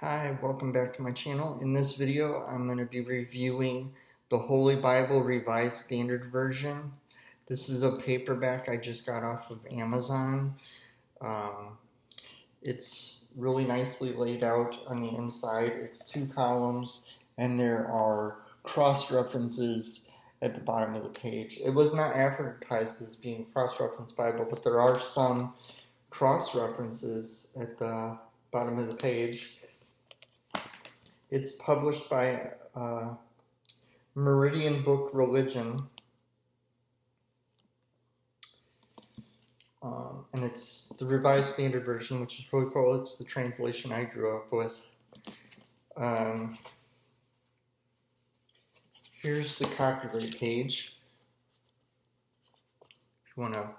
Hi, welcome back to my channel. In this video, I'm going to be reviewing the Holy Bible Revised Standard Version. This is a paperback I just got off of Amazon. It's really nicely laid out on the inside. It's 2 columns, and there are cross-references at the bottom of the page. It was not advertised as being a cross-reference Bible, but there are some cross-references at the bottom of the page. It's published by Meridian Book Religion, and it's the Revised Standard Version, which is really cool. It's the translation I grew up with. Here's the copyright page. If you want to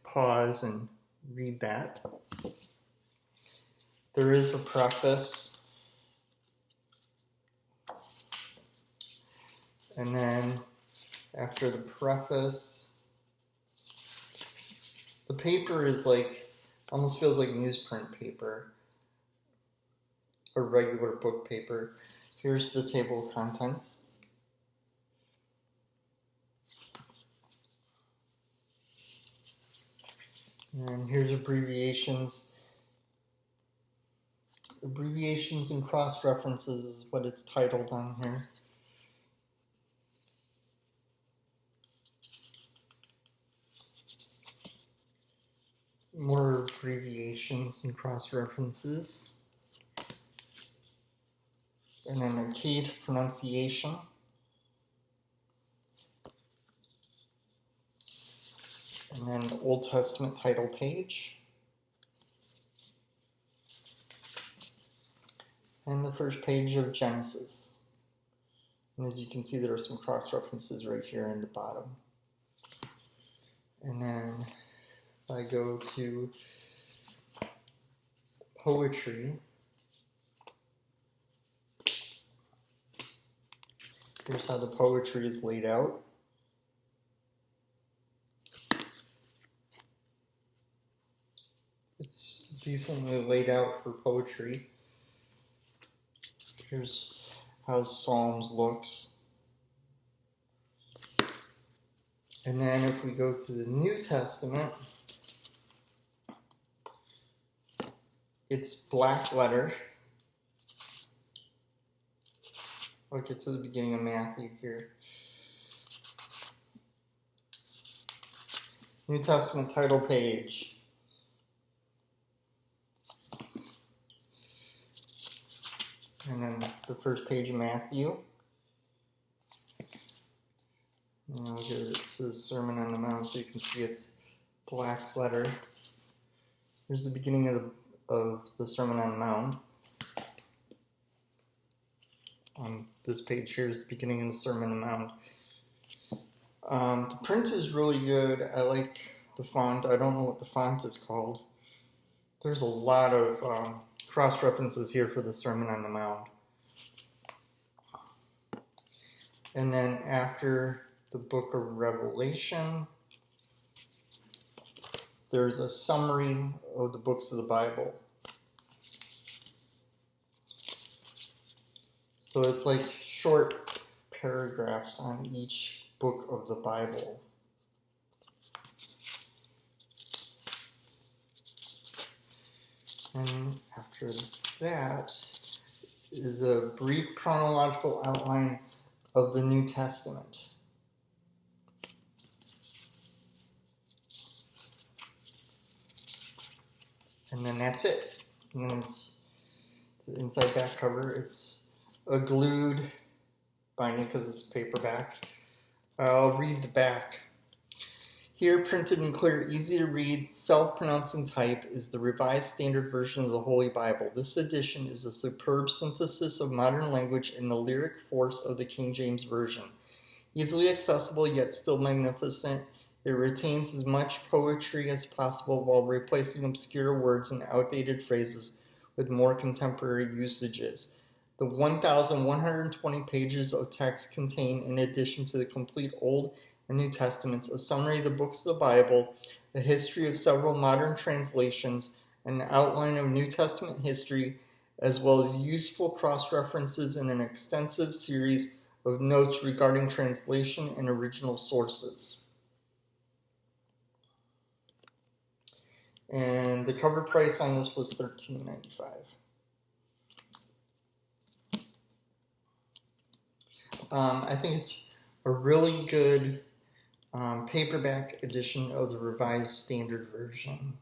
pause and read that. There is a preface. And then after the preface, the paper is almost feels like newsprint paper, or regular book paper. Here's the table of contents. And here's abbreviations. Abbreviations and cross-references is what it's titled on here. More abbreviations and cross-references. And then a key to pronunciation. And then the Old Testament title page. And the first page of Genesis. And as you can see, there are some cross-references right here in the bottom. And then I go to poetry. Here's how the poetry is laid out. It's decently laid out for poetry. Here's how Psalms looks. And then if we go to the New Testament, it's black letter. I'll get to the beginning of Matthew here. New Testament title page. And then the first page of Matthew. And here it says Sermon on the Mount, so you can see it's black letter. Here's the beginning of the Sermon on the Mount. On this page here is the beginning of the Sermon on the Mount. The print is really good. I like the font. I don't know what the font is called. There's a lot of cross-references here for the Sermon on the Mount. And then after the book of Revelation, there's a summary of the books of the Bible. So it's like short paragraphs on each book of the Bible. And after that is a brief chronological outline of the New Testament. And then that's it. And then it's the inside back cover. It's a glued binding because it's paperback. I'll read the back. Here, printed in clear, easy to read, self-pronouncing type, is the Revised Standard Version of the Holy Bible. This edition is a superb synthesis of modern language and the lyric force of the King James Version. Easily accessible yet still magnificent, it retains as much poetry as possible while replacing obscure words and outdated phrases with more contemporary usages. The 1,120 pages of text contain, in addition to the complete Old and New Testaments, a summary of the books of the Bible, a history of several modern translations, an outline of New Testament history, as well as useful cross-references and an extensive series of notes regarding translation and original sources. And the cover price on this was $13.95. I think it's a really good paperback edition of the Revised Standard Version.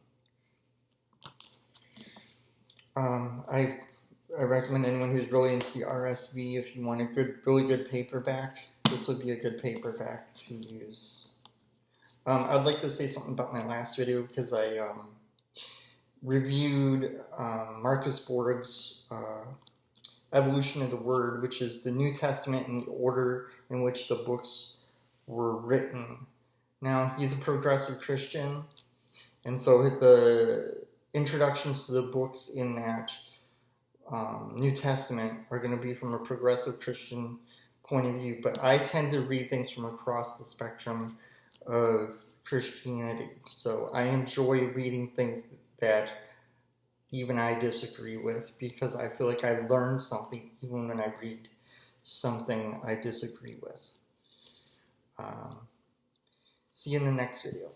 I recommend anyone who's really into the RSV, if you want a really good paperback, this would be a good paperback to use. I'd like to say something about my last video because I reviewed Marcus Borg's Evolution of the Word, which is the New Testament in the order in which the books were written. Now, he's a progressive Christian, and so the introductions to the books in that New Testament are going to be from a progressive Christian point of view, but I tend to read things from across the spectrum of Christianity. So I enjoy reading things that even I disagree with, because I feel like I learn something even when I read something I disagree with. See you in the next video.